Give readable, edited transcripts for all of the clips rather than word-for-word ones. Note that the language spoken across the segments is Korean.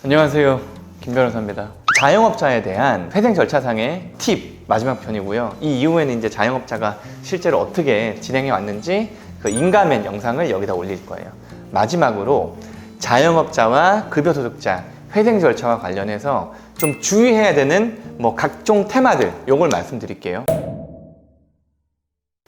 안녕하세요, 김 변호사입니다. 자영업자에 대한 회생 절차상의 팁 마지막 편이고요. 이 이후에는 이제 자영업자가 실제로 어떻게 진행해 왔는지 그 인가맨 영상을 여기다 올릴 거예요. 마지막으로 자영업자와 급여소득자 회생 절차와 관련해서 좀 주의해야 되는 각종 테마들, 요걸 말씀드릴게요.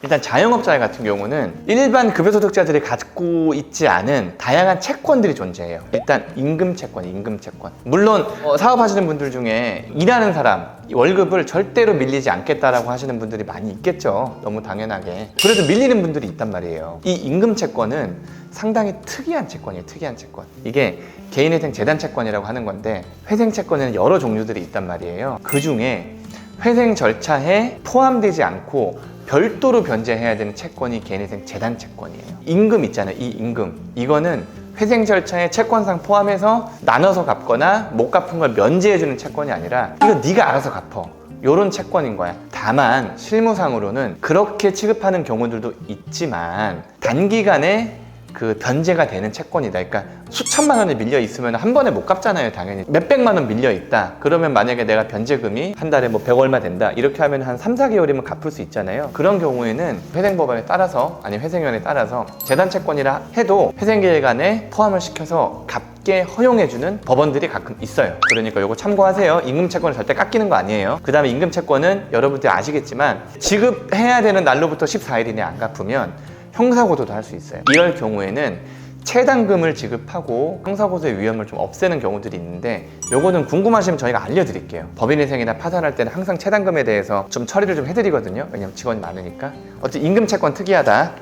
일단 자영업자 같은 경우는 일반 급여소득자들이 갖고 있지 않은 다양한 채권들이 존재해요. 일단 임금채권. 물론 사업하시는 분들 중에 일하는 사람 월급을 절대로 밀리지 않겠다라고 하시는 분들이 많이 있겠죠. 너무 당연하게. 그래도 밀리는 분들이 있단 말이에요. 이 임금채권은 상당히 특이한 채권이에요. 특이한 채권. 이게 개인회생 재단채권이라고 하는 건데, 회생채권에는 여러 종류들이 있단 말이에요. 그 중에 회생 절차에 포함되지 않고 별도로 변제해야 되는 채권이 개인회생 재단채권이에요. 임금 있잖아요. 이 임금. 이거는 회생 절차에 채권상 포함해서 나눠서 갚거나 못 갚은 걸 면제해주는 채권이 아니라 이거 네가 알아서 갚어. 요런 채권인 거야. 다만 실무상으로는 그렇게 취급하는 경우들도 있지만 단기간에 그 변제가 되는 채권이다. 그러니까 수천만 원이 밀려 있으면 한 번에 못 갚잖아요. 당연히 몇백만 원 밀려 있다. 그러면 만약에 내가 변제금이 한 달에 100 얼마 된다. 이렇게 하면 한 3, 4개월이면 갚을 수 있잖아요. 그런 경우에는 회생법안에 따라서 아니면 회생위원회에 따라서 재단채권이라 해도 회생기간에 포함을 시켜서 갚게 허용해주는 법원들이 가끔 있어요. 그러니까 이거 참고하세요. 임금채권을 절대 깎이는 거 아니에요. 그 다음에 임금채권은 여러분들이 아시겠지만 지급해야 되는 날로부터 14일 이내 안 갚으면 형사고소도 할 수 있어요. 이럴 경우에는 채당금을 지급하고 형사고소의 위험을 좀 없애는 경우들이 있는데, 요거는 궁금하시면 저희가 알려드릴게요. 법인회생이나 파산할 때는 항상 채당금에 대해서 좀 처리를 좀 해드리거든요. 왜냐면 직원이 많으니까. 어쨌든 임금채권 특이하다.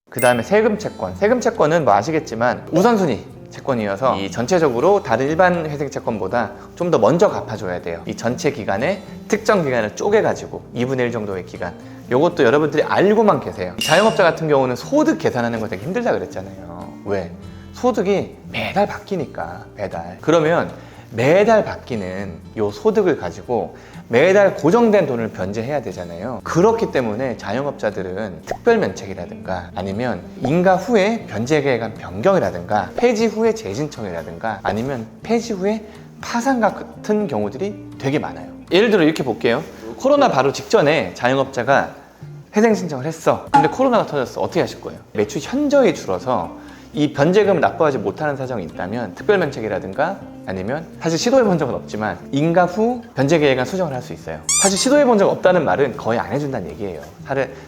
그 다음에 세금채권. 세금채권은 아시겠지만 우선순위 채권이어서 이 전체적으로 다른 일반 회생채권보다 좀 더 먼저 갚아줘야 돼요. 이 전체 기간에 특정 기간을 쪼개가지고 2분의 1 정도의 기간. 요것도 여러분들이 알고만 계세요. 자영업자 같은 경우는 소득 계산하는 거 되게 힘들다 그랬잖아요. 왜? 소득이 매달 바뀌니까. 매달. 그러면 매달 바뀌는 요 소득을 가지고 매달 고정된 돈을 변제해야 되잖아요. 그렇기 때문에 자영업자들은 특별면책이라든가 아니면 인가 후에 변제계획안 변경이라든가 폐지 후에 재신청이라든가 아니면 폐지 후에 파산 같은 경우들이 되게 많아요. 예를 들어 이렇게 볼게요. 코로나 바로 직전에 자영업자가 회생 신청을 했어. 근데 코로나가 터졌어. 어떻게 하실 거예요? 매출 현저히 줄어서 이 변제금을 납부하지 못하는 사정이 있다면 특별면책이라든가 아니면 사실 시도해본 적은 없지만 인가 후 변제계획안 수정을 할 수 있어요. 사실 시도해본 적 없다는 말은 거의 안 해준다는 얘기예요.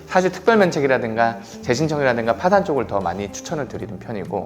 사실 특별면책이라든가 재신청이라든가 파산 쪽을 더 많이 추천을 드리는 편이고,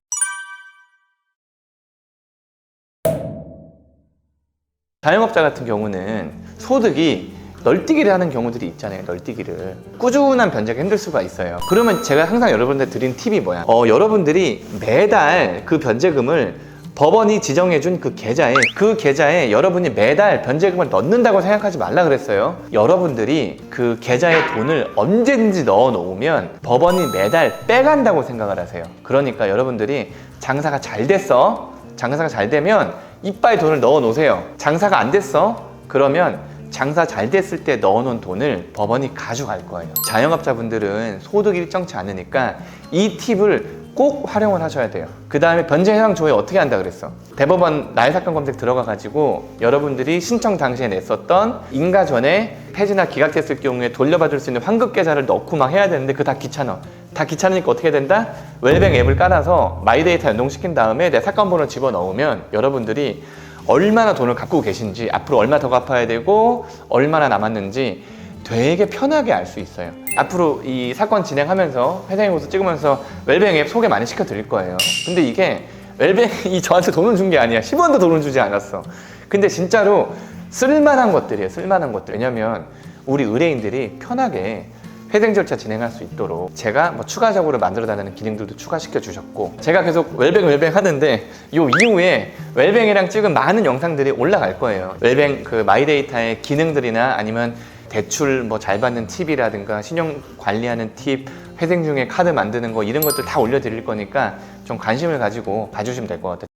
자영업자 같은 경우는 소득이 널뛰기를 하는 경우들이 있잖아요. 널뛰기를. 꾸준한 변제가 힘들 수가 있어요. 그러면 제가 항상 여러분들 드린 팁이 뭐야? 여러분들이 매달 그 변제금을 법원이 지정해준 그 계좌에 여러분이 매달 변제금을 넣는다고 생각하지 말라 그랬어요. 여러분들이 그 계좌에 돈을 언제든지 넣어 놓으면 법원이 매달 빼간다고 생각을 하세요. 그러니까 여러분들이 장사가 잘 됐어. 장사가 잘 되면 이빠이 돈을 넣어 놓으세요. 장사가 안 됐어. 그러면 장사 잘 됐을 때 넣어놓은 돈을 법원이 가져갈 거예요. 자영업자분들은 소득이 일정치 않으니까 이 팁을 꼭 활용을 하셔야 돼요. 그 다음에 변제 해당 조회 어떻게 한다 그랬어? 대법원 나해사건 검색 들어가가지고 여러분들이 신청 당시에 냈었던 인가 전에 폐지나 기각됐을 경우에 돌려받을 수 있는 환급 계좌를 넣고 막 해야 되는데 그거 다 귀찮아. 다 귀찮으니까 어떻게 된다? 웰뱅 앱을 깔아서 마이데이터 연동시킨 다음에 내 사건 번호를 집어넣으면 여러분들이 얼마나 돈을 갖고 계신지, 앞으로 얼마 더 갚아야 되고 얼마나 남았는지 되게 편하게 알 수 있어요. 앞으로 이 사건 진행하면서 회생보고서 찍으면서 웰뱅 앱 소개 많이 시켜드릴 거예요. 근데 이게 웰뱅이 저한테 돈을 준 게 아니야. 10원도 돈을 주지 않았어. 근데 진짜로 쓸만한 것들이에요. 쓸만한 것들. 왜냐면 우리 의뢰인들이 편하게 회생 절차 진행할 수 있도록 제가 추가적으로 만들어달라는 기능들도 추가시켜 주셨고, 제가 계속 웰뱅 하는데 요 이후에 웰뱅이랑 찍은 많은 영상들이 올라갈 거예요. 웰뱅 그 마이데이터의 기능들이나 아니면 대출 잘 받는 팁이라든가 신용 관리하는 팁, 회생 중에 카드 만드는 거 이런 것들 다 올려드릴 거니까 좀 관심을 가지고 봐주시면 될 것 같아요.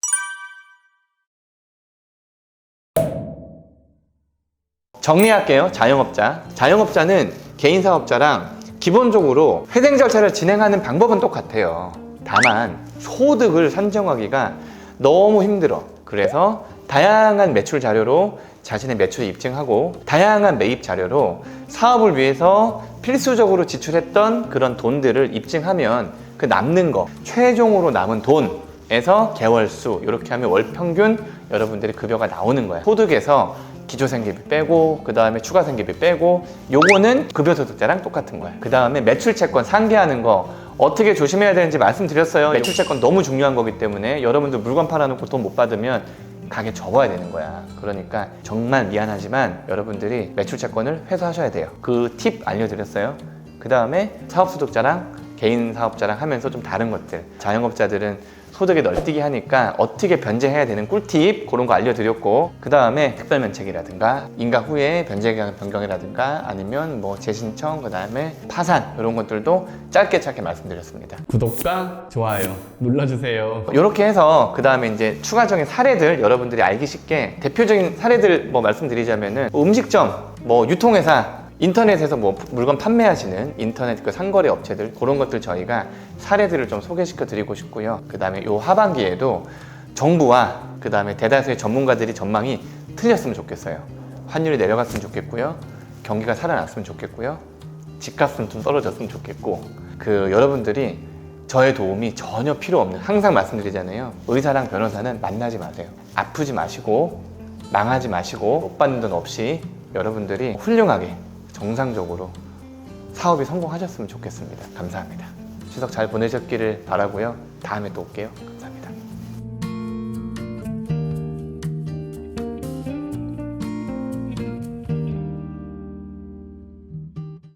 정리할게요. 자영업자는 개인사업자랑 기본적으로 회생 절차를 진행하는 방법은 똑같아요. 다만 소득을 산정하기가 너무 힘들어. 그래서 다양한 매출 자료로 자신의 매출을 입증하고 다양한 매입 자료로 사업을 위해서 필수적으로 지출했던 그런 돈들을 입증하면 그 남는 거, 최종으로 남은 돈에서 개월수 이렇게 하면 월 평균 여러분들의 급여가 나오는 거야. 소득에서 기초생계비 빼고 그 다음에 추가생계비 빼고 요거는 급여소득자랑 똑같은 거야. 그 다음에 매출채권 상계하는 거 어떻게 조심해야 되는지 말씀드렸어요. 매출채권 너무 중요한 거기 때문에 여러분들 물건 팔아놓고 돈 못 받으면 가게 접어야 되는 거야. 그러니까 정말 미안하지만 여러분들이 매출채권을 회수하셔야 돼요. 그 팁 알려드렸어요. 그 다음에 사업소득자랑 개인 사업자랑 하면서 좀 다른 것들, 자영업자들은 소득이 널뛰기 하니까 어떻게 변제해야 되는 꿀팁 그런 거 알려드렸고, 그 다음에 특별면책이라든가 인가 후에 변제기간 변경이라든가 아니면 뭐 재신청, 그 다음에 파산 이런 것들도 짧게 말씀드렸습니다. 구독과 좋아요 눌러주세요. 이렇게 해서 그 다음에 이제 추가적인 사례들 여러분들이 알기 쉽게 대표적인 사례들 뭐 말씀드리자면은 음식점, 뭐 유통회사, 인터넷에서 뭐 물건 판매하시는 인터넷 그 상거래 업체들 그런 것들 저희가 사례들을 좀 소개시켜 드리고 싶고요. 그 다음에 요 하반기에도 정부와 그 다음에 대다수의 전문가들이 전망이 틀렸으면 좋겠어요. 환율이 내려갔으면 좋겠고요. 경기가 살아났으면 좋겠고요. 집값은 좀 떨어졌으면 좋겠고, 그 여러분들이 저의 도움이 전혀 필요 없는, 항상 말씀드리잖아요. 의사랑 변호사는 만나지 마세요. 아프지 마시고 망하지 마시고 못 받는 돈 없이 여러분들이 훌륭하게 정상적으로 사업이 성공하셨으면 좋겠습니다. 감사합니다. 추석 잘 보내셨기를 바라고요. 다음에 또 올게요.